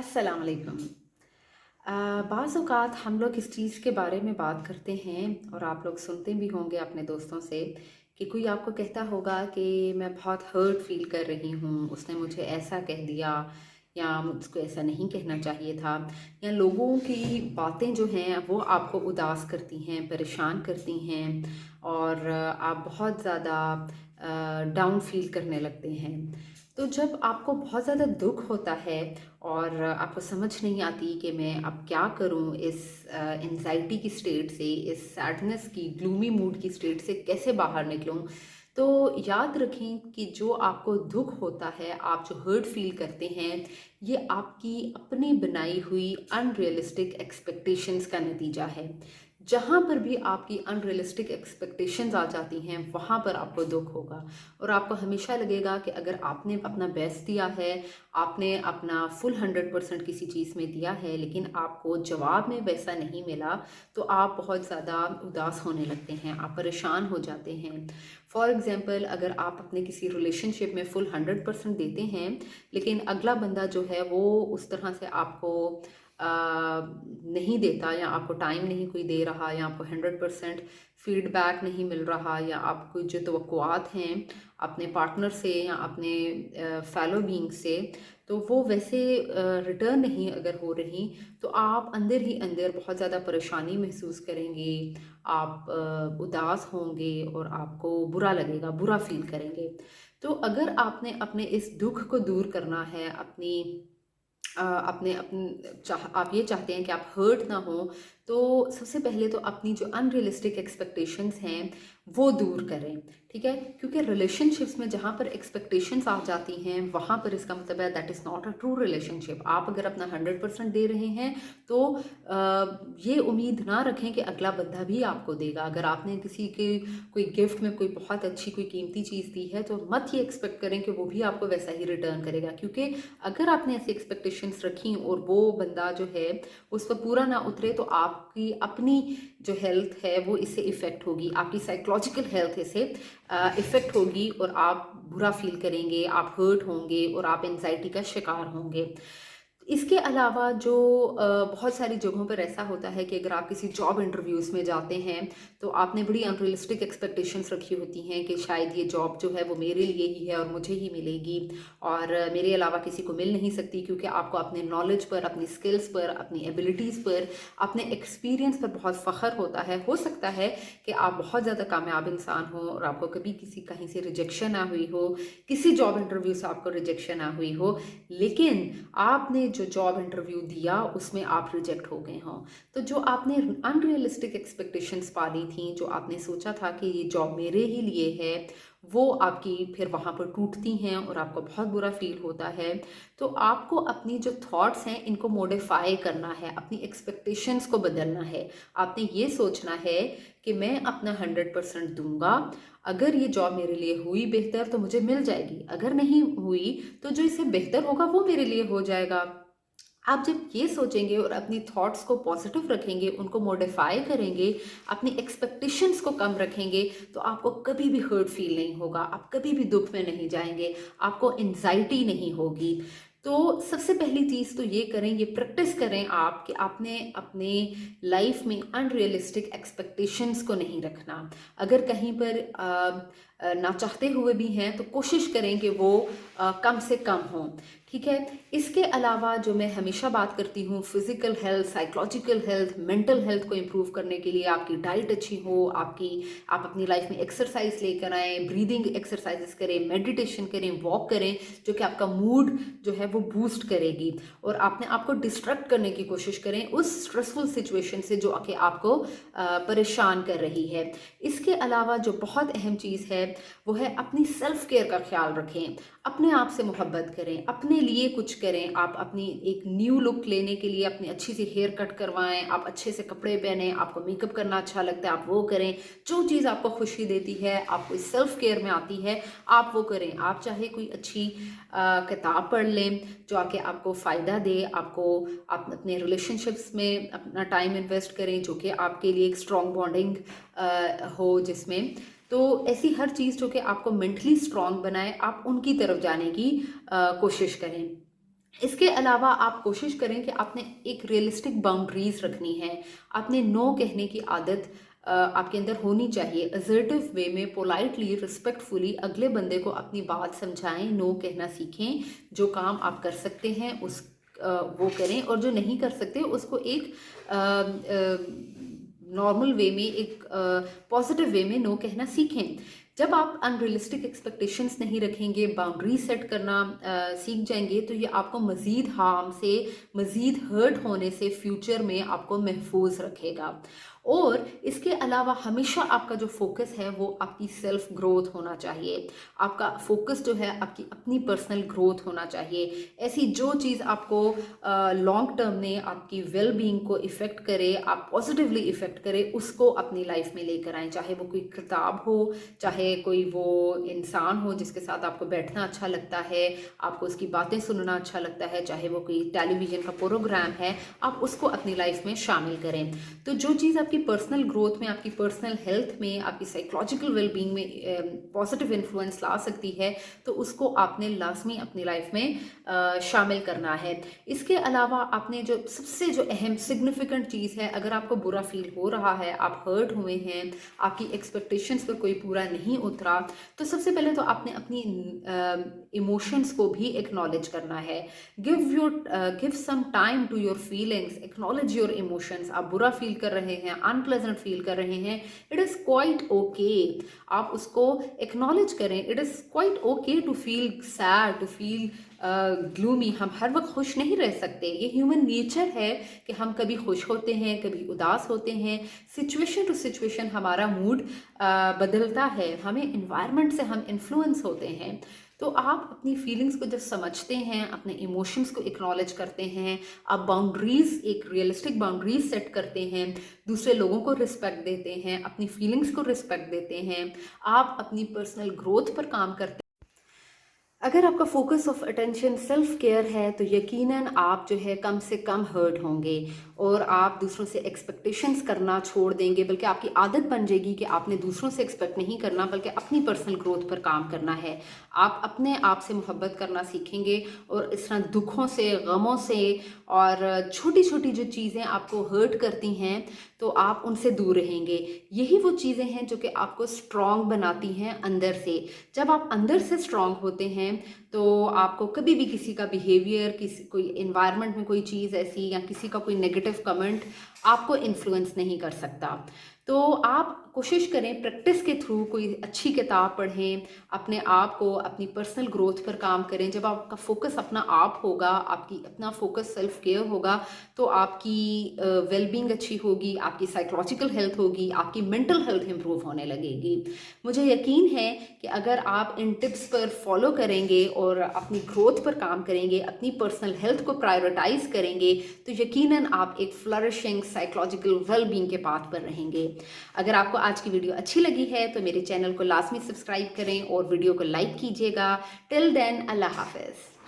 अस्सलाम वालेकुम। बाज़ औक़ात हम लोग इस चीज़ के बारे में बात करते हैं और आप लोग सुनते भी होंगे अपने दोस्तों से कि कोई आपको कहता होगा कि मैं बहुत हर्ट फ़ील कर रही हूँ, उसने मुझे ऐसा कह दिया या मुझको ऐसा नहीं कहना चाहिए था। या लोगों की बातें जो हैं वो आपको उदास करती हैं, परेशान करती हैं और आप बहुत ज़्यादा डाउन फ़ील करने लगते हैं। तो जब आपको बहुत ज़्यादा दुःख होता है और आपको समझ नहीं आती कि मैं अब क्या करूं, इस एंजाइटी की स्टेट से, इस सैडनेस की ग्लूमी मूड की स्टेट से कैसे बाहर निकलूं, तो याद रखें कि जो आपको दुख होता है, आप जो हर्ट फील करते हैं, ये आपकी अपनी बनाई हुई अनरियलिस्टिक एक्सपेक्टेशंस का नतीजा है। जहाँ पर भी आपकी अनरियलिस्टिक एक्सपेक्टेशंस आ जाती हैं, वहाँ पर आपको दुख होगा और आपको हमेशा लगेगा कि अगर आपने अपना बेस्ट दिया है, आपने अपना फुल 100% किसी चीज़ में दिया है, लेकिन आपको जवाब में वैसा नहीं मिला, तो आप बहुत ज़्यादा उदास होने लगते हैं, आप परेशान हो जाते हैं। फॉर एग्ज़ाम्पल, अगर आप अपने किसी रिलेशनशिप में फुल 100% देते हैं, लेकिन अगला बंदा जो है वो उस तरह से आपको नहीं देता या आपको टाइम नहीं कोई दे रहा या आपको 100% फीडबैक नहीं मिल रहा या आपको जो तवक्कुआत हैं अपने पार्टनर से या अपने फेलो बीइंग से, तो वो वैसे रिटर्न नहीं अगर हो रही, तो आप अंदर ही अंदर बहुत ज़्यादा परेशानी महसूस करेंगे, आप उदास होंगे और आपको बुरा लगेगा, बुरा फील करेंगे। तो अगर आपने अपने इस दुख को दूर करना है, अपने अपने आप ये चाहते हैं कि आप हर्ट ना हो, तो सबसे पहले तो अपनी जो अनरियलिस्टिक एक्सपेक्टेशंस हैं वो दूर करें। ठीक है, क्योंकि रिलेशनशिप्स में जहाँ पर एक्सपेक्टेशंस आ जाती हैं, वहाँ पर इसका मतलब है that is not a true relationship. आप अगर अपना 100% दे रहे हैं, तो ये उम्मीद ना रखें कि अगला बंदा भी आपको देगा। अगर आपने किसी के कोई गिफ्ट में कोई बहुत अच्छी कोई कीमती चीज़ दी है, तो मत ये एक्सपेक्ट करें कि वो भी आपको वैसा ही रिटर्न करेगा, क्योंकि अगर आपने ऐसी एक्सपेक्टेशंस रखी और वो बंदा जो है उस पर पूरा ना उतरे, तो आपकी अपनी जो हेल्थ है वो इससे इफ़ेक्ट होगी, आपकी साइकोलॉजिकल हेल्थ इससे इफ़ेक्ट होगी और आप बुरा फील करेंगे, आप हर्ट होंगे और आप एंजाइटी का शिकार होंगे। इसके अलावा जो बहुत सारी जगहों पर ऐसा होता है कि अगर आप किसी जॉब इंटरव्यूज़ में जाते हैं, तो आपने बड़ी अनरियलिस्टिक एक्सपेक्टेशंस रखी होती हैं कि शायद ये जॉब जो है वो मेरे लिए ही है और मुझे ही मिलेगी और मेरे अलावा किसी को मिल नहीं सकती, क्योंकि आपको अपने नॉलेज पर, अपनी स्किल्स पर, अपनी एबिलिटीज़ पर, अपने एक्सपीरियंस पर बहुत फ़ख्र होता है। हो सकता है कि आप बहुत ज़्यादा कामयाब इंसान हो और आपको कभी किसी कहीं से रिजेक्शन ना हुई हो, किसी जॉब इंटरव्यू से आपको रिजेक्शन ना हुई हो, लेकिन आपने जो जॉब इंटरव्यू दिया उसमें आप रिजेक्ट हो गए हों। तो जो आपने अनरियलिस्टिक एक्सपेक्टेशंस पाली थी, जो आपने सोचा था कि ये जॉब मेरे ही लिए है, वो आपकी फिर वहाँ पर टूटती हैं और आपको बहुत बुरा फील होता है। तो आपको अपनी जो थॉट्स हैं इनको मॉडिफाई करना है, अपनी एक्सपेक्टेशंस को बदलना है। आपने ये सोचना है कि मैं अपना 100% दूंगा, अगर ये जॉब मेरे लिए हुई बेहतर तो मुझे मिल जाएगी, अगर नहीं हुई तो जो इससे बेहतर होगा वो मेरे लिए हो जाएगा। आप जब ये सोचेंगे और अपनी थॉट्स को पॉजिटिव रखेंगे, उनको मॉडिफाई करेंगे, अपनी एक्सपेक्टेशंस को कम रखेंगे, तो आपको कभी भी हर्ट फील नहीं होगा, आप कभी भी दुख में नहीं जाएंगे, आपको एंजाइटी नहीं होगी। तो सबसे पहली चीज़ तो ये करें, ये प्रैक्टिस करें आप कि आपने अपने लाइफ में अनरियलिस्टिक एक्सपेक्टेशंस को नहीं रखना। अगर कहीं पर ना चाहते हुए भी हैं, तो कोशिश करें कि वो कम से कम हों। ठीक है, इसके अलावा जो मैं हमेशा बात करती हूँ, physical health, psychological health, mental health को इम्प्रूव करने के लिए आपकी डाइट अच्छी हो, आप अपनी लाइफ में एक्सरसाइज लेकर आएँ, ब्रीदिंग एक्सरसाइजेस करें, मेडिटेशन करें, वॉक करें, जो कि आपका मूड जो है वो बूस्ट करेगी और आपने आपको डिस्ट्रैक्ट करने की कोशिश करें उस स्ट्रेसफुल सिचुएशन से जो कि आपको परेशान कर रही है। इसके अलावा जो बहुत अहम चीज़ है वो है अपनी सेल्फ केयर का ख्याल रखें, अपने आप से मोहब्बत करें, अपने लिए कुछ करें। आप अपनी एक न्यू लुक लेने के लिए अपनी अच्छी सी हेयर कट करवाएं, आप अच्छे से कपड़े पहने, आपको मेकअप करना अच्छा लगता है आप वो करें। जो चीज़ आपको खुशी देती है, आपको सेल्फ केयर में आती है, आप वो करें। आप चाहे कोई अच्छी किताब पढ़ लें जो आके आपको फ़ायदा दे, आप अपने रिलेशनशिप्स में अपना टाइम इन्वेस्ट करें जो कि आपके लिए एक स्ट्रॉन्ग बॉन्डिंग हो जिसमें। तो ऐसी हर चीज़ जो कि आपको मेंटली स्ट्रॉन्ग बनाए, आप उनकी तरफ जाने की कोशिश करें। इसके अलावा आप कोशिश करें कि आपने एक रियलिस्टिक बाउंड्रीज रखनी है। आपने नो कहने की आदत आपके अंदर होनी चाहिए। असर्टिव वे में पोलाइटली रिस्पेक्टफुली अगले बंदे को अपनी बात समझाएं, नो कहना सीखें। जो काम आप कर सकते हैं उस वो करें, और जो नहीं कर सकते उसको एक नॉर्मल वे में, एक पॉजिटिव वे में नो कहना सीखें। जब आप अनरियलिस्टिक एक्सपेक्टेशंस नहीं रखेंगे, बाउंड्री सेट करना सीख जाएंगे, तो ये आपको मज़ीद हार्म से, मज़ीद हर्ट होने से फ्यूचर में आपको महफूज रखेगा। और इसके अलावा हमेशा आपका जो फोकस है वो आपकी सेल्फ ग्रोथ होना चाहिए। आपका फोकस जो है आपकी अपनी पर्सनल ग्रोथ होना चाहिए। ऐसी जो चीज़ आपको लॉन्ग टर्म में आपकी वेल बीइंग को इफ़ेक्ट करे, आप पॉजिटिवली इफ़ेक्ट करे, उसको अपनी लाइफ में लेकर आएँ। चाहे वो कोई किताब हो, चाहे कोई वो इंसान हो जिसके साथ आपको बैठना अच्छा लगता है, आपको उसकी बातें सुनना अच्छा लगता है, चाहे वो कोई टेलीविज़न का प्रोग्राम है, आप उसको अपनी लाइफ में शामिल करें। तो जो चीज़ आपकी पर्सनल ग्रोथ में, आपकी पर्सनल हेल्थ में, आपकी साइकोलॉजिकल वेलबींग में पॉजिटिव इन्फ्लुएंस ला सकती है, तो उसको आपने लाजमी अपनी लाइफ में शामिल करना है। इसके अलावा आपने जो सबसे जो अहम सिग्निफिकेंट चीज़ है, अगर आपको बुरा फील हो रहा है, आप हर्ट हुए हैं, आपकी एक्सपेक्टेशंस पर कोई पूरा नहीं उतरा, तो सबसे पहले तो आपने अपनी इमोशंस को भी एक्नॉलेज करना है। Give some time to your feelings, acknowledge your emotions. आप बुरा फील कर रहे हैं, अनप्लेजेंट फील कर रहे हैं, इट इज़ क्वाइट ओके। आप उसको एक्नॉलेज करें। It is quite okay to feel sad, to feel gloomy. हम हर वक्त खुश नहीं रह सकते, ये ह्यूमन नेचर है कि हम कभी खुश होते हैं, कभी उदास होते हैं। सिचुएशन टू सिचुएशन हमारा मूड बदलता है, हमें इन्वायरमेंट से हम इन्फ्लुएंस होते हैं। तो आप अपनी फीलिंग्स को जब समझते हैं, अपने इमोशंस को एक्नॉलेज करते हैं, आप बाउंड्रीज, एक रियलिस्टिक बाउंड्रीज सेट करते हैं, दूसरे लोगों को रिस्पेक्ट देते हैं, अपनी फीलिंग्स को रिस्पेक्ट देते हैं, आप अपनी पर्सनल ग्रोथ पर काम करते हैं। अगर आपका focus of attention self care है, तो यकीनन आप जो है कम से कम हर्ट होंगे, और आप दूसरों से एक्सपेक्टेशंस करना छोड़ देंगे। बल्कि आपकी आदत बन जाएगी कि आपने दूसरों से एक्सपेक्ट नहीं करना, बल्कि अपनी पर्सनल ग्रोथ पर काम करना है। आप अपने आप से मोहब्बत करना सीखेंगे, और इस तरह दुखों से, गमों से, और छोटी छोटी जो चीज़ें आपको हर्ट करती हैं, तो आप उनसे दूर रहेंगे। यही वो चीज़ें हैं जो कि आपको स्ट्रॉन्ग बनाती हैं अंदर से। जब आप अंदर से स्ट्रॉन्ग होते हैं, तो आपको कभी भी किसी का बिहेवियर, किसी कोई इन्वायरमेंट में कोई चीज़ ऐसी, या किसी का कोई नेगेटिव कमेंट आपको इन्फ्लुएंस नहीं कर सकता। तो आप कोशिश करें प्रैक्टिस के थ्रू कोई अच्छी किताब पढ़ें, अपने आप को, अपनी पर्सनल ग्रोथ पर काम करें। जब आपका फोकस अपना आप होगा, आपकी अपना फोकस सेल्फ केयर होगा, तो आपकी वेलबींग अच्छी होगी, आपकी साइकोलॉजिकल हेल्थ होगी, आपकी मेंटल हेल्थ इंप्रूव होने लगेगी। मुझे यकीन है कि अगर आप इन टिप्स पर फॉलो करेंगे और अपनी ग्रोथ पर काम करेंगे, अपनी पर्सनल हेल्थ को प्रायोरिटाइज करेंगे, तो यकीनन आप एक फ्लरिशिंग साइकोलॉजिकल वेलबींग के पाथ पर रहेंगे। अगर आपको आज की वीडियो अच्छी लगी है तो मेरे चैनल को लाजमी सब्सक्राइब करें और वीडियो को लाइक कीजिएगा। टिल देन, अल्लाह हाफिज़।